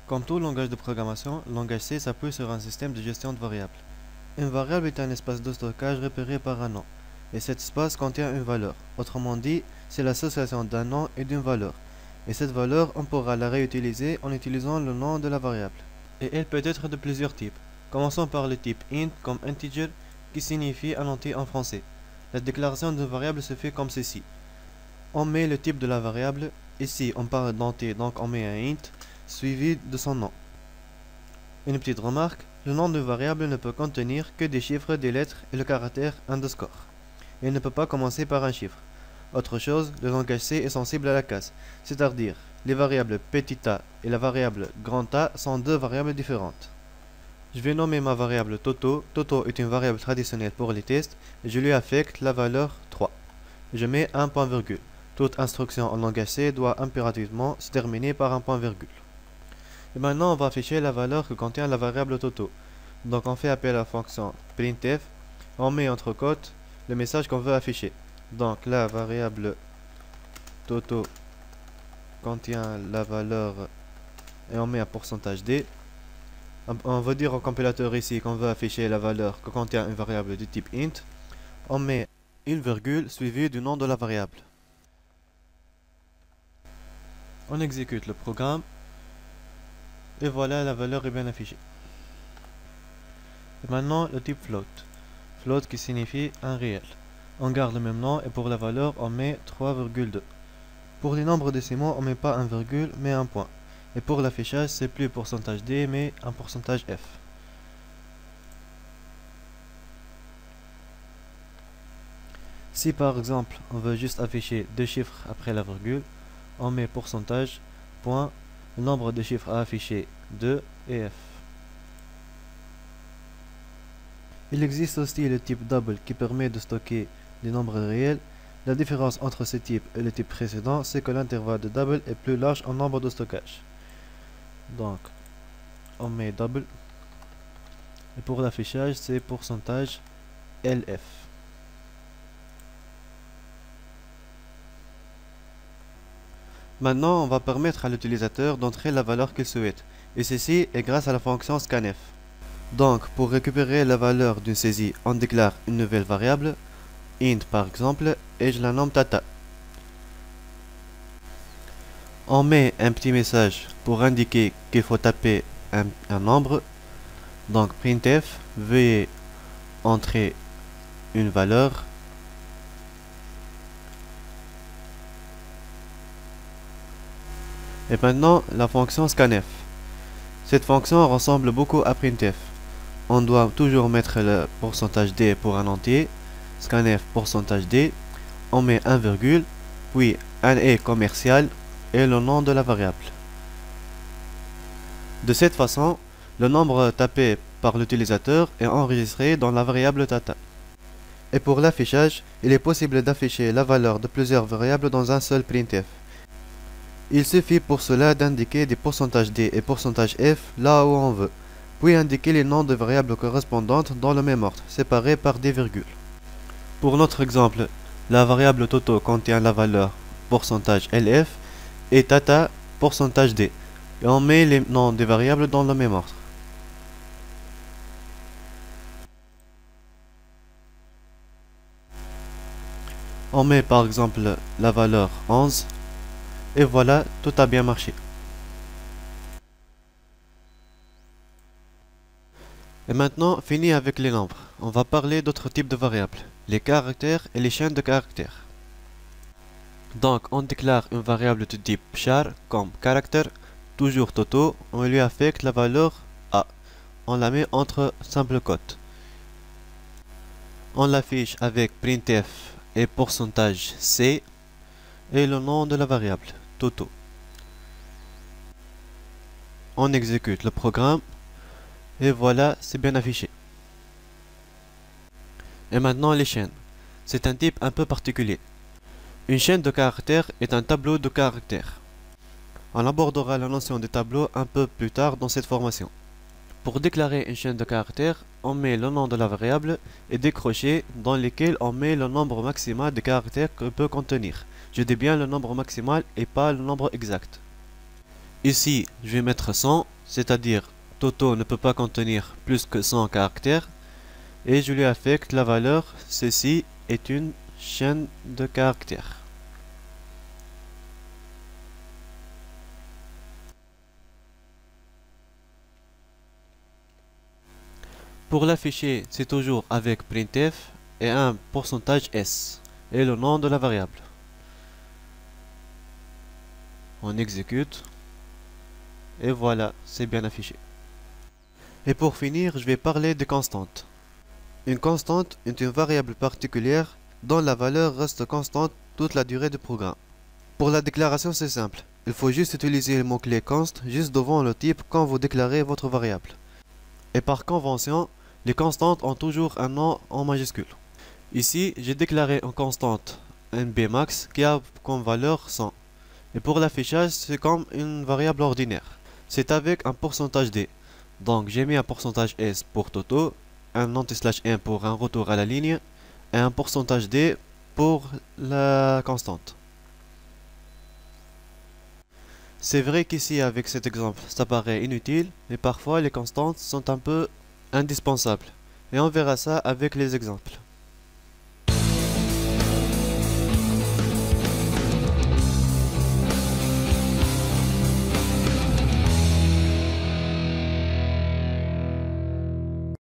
Comme tout langage de programmation, le langage C s'appuie sur un système de gestion de variables. Une variable est un espace de stockage repéré par un nom, et cet espace contient une valeur. Autrement dit, c'est l'association d'un nom et d'une valeur. Et cette valeur, on pourra la réutiliser en utilisant le nom de la variable. Et elle peut être de plusieurs types. Commençons par le type int comme integer, qui signifie un entier en français. La déclaration d'une variable se fait comme ceci. On met le type de la variable, ici on parle d'entier donc on met un int, suivi de son nom. Une petite remarque, le nom de variable ne peut contenir que des chiffres, des lettres et le caractère underscore. Il ne peut pas commencer par un chiffre. Autre chose, le langage C est sensible à la casse, c'est-à-dire les variables petit a et la variable grand A sont deux variables différentes. Je vais nommer ma variable Toto. Toto est une variable traditionnelle pour les tests et je lui affecte la valeur 3. Je mets un point virgule. Toute instruction en langage C doit impérativement se terminer par un point virgule. Et maintenant on va afficher la valeur que contient la variable Toto. Donc on fait appel à la fonction printf, on met entre côtes le message qu'on veut afficher. Donc la variable Toto contient la valeur et on met un pourcentage d. On veut dire au compilateur ici qu'on veut afficher la valeur que contient une variable du type int. On met une virgule suivie du nom de la variable. On exécute le programme. Et voilà, la valeur est bien affichée. Et maintenant, le type float. Float qui signifie un réel. On garde le même nom et pour la valeur, on met 3,2. Pour les nombres décimaux, on met pas un virgule, mais un point. Et pour l'affichage, c'est plus pourcentage D, mais un pourcentage F. Si par exemple, on veut juste afficher deux chiffres après la virgule, on met pourcentage, point, le nombre de chiffres à afficher 2 et F. Il existe aussi le type double qui permet de stocker des nombres réels. La différence entre ce type et le type précédent, c'est que l'intervalle de double est plus large en nombre de stockage. Donc, on met double. Et pour l'affichage, c'est pourcentage LF. Maintenant, on va permettre à l'utilisateur d'entrer la valeur qu'il souhaite. Et ceci est grâce à la fonction scanf. Donc, pour récupérer la valeur d'une saisie, on déclare une nouvelle variable, int par exemple, et je la nomme tata. On met un petit message pour indiquer qu'il faut taper un nombre. Donc, printf, veuillez entrer une valeur. Et maintenant, la fonction scanf. Cette fonction ressemble beaucoup à printf. On doit toujours mettre le pourcentage d pour un entier, scanf pourcentage d, on met un virgule, puis un et commercial et le nom de la variable. De cette façon, le nombre tapé par l'utilisateur est enregistré dans la variable tata. Et pour l'affichage, il est possible d'afficher la valeur de plusieurs variables dans un seul printf. Il suffit pour cela d'indiquer des pourcentages d et pourcentage f là où on veut, puis indiquer les noms de variables correspondantes dans le même ordre, séparés par des virgules. Pour notre exemple, la variable Toto contient la valeur pourcentage LF et tata pourcentage d, et on met les noms des variables dans le même ordre. On met par exemple la valeur 11, et voilà, tout a bien marché. Et maintenant, fini avec les nombres. On va parler d'autres types de variables, les caractères et les chaînes de caractères. Donc, on déclare une variable de type char comme caractère, toujours Toto, on lui affecte la valeur A. On la met entre simples quotes. On l'affiche avec printf et pourcentage C et le nom de la variable, Toto. On exécute le programme. Et voilà, c'est bien affiché. Et maintenant les chaînes. C'est un type un peu particulier. Une chaîne de caractères est un tableau de caractères. On abordera la notion de tableau un peu plus tard dans cette formation. Pour déclarer une chaîne de caractères, on met le nom de la variable et des crochets dans lesquels on met le nombre maximal de caractères qu'elle peut contenir. Je dis bien le nombre maximal et pas le nombre exact. Ici, je vais mettre 100 c'est-à-dire Toto ne peut pas contenir plus que 100 caractères, et je lui affecte la valeur ceci est une chaîne de caractères. Pour l'afficher, c'est toujours avec printf et un pourcentage %s et le nom de la variable. On exécute et voilà, c'est bien affiché. Et pour finir, je vais parler des constantes. Une constante est une variable particulière dont la valeur reste constante toute la durée du programme. Pour la déclaration, c'est simple. Il faut juste utiliser le mot-clé const juste devant le type quand vous déclarez votre variable. Et par convention, les constantes ont toujours un nom en majuscule. Ici, j'ai déclaré une constante nbmax qui a comme valeur 100. Et pour l'affichage, c'est comme une variable ordinaire. C'est avec un pourcentage d. Donc j'ai mis un pourcentage s pour Toto, un anti/1 pour un retour à la ligne, et un pourcentage d pour la constante. C'est vrai qu'ici avec cet exemple ça paraît inutile, mais parfois les constantes sont un peu indispensables. Et on verra ça avec les exemples.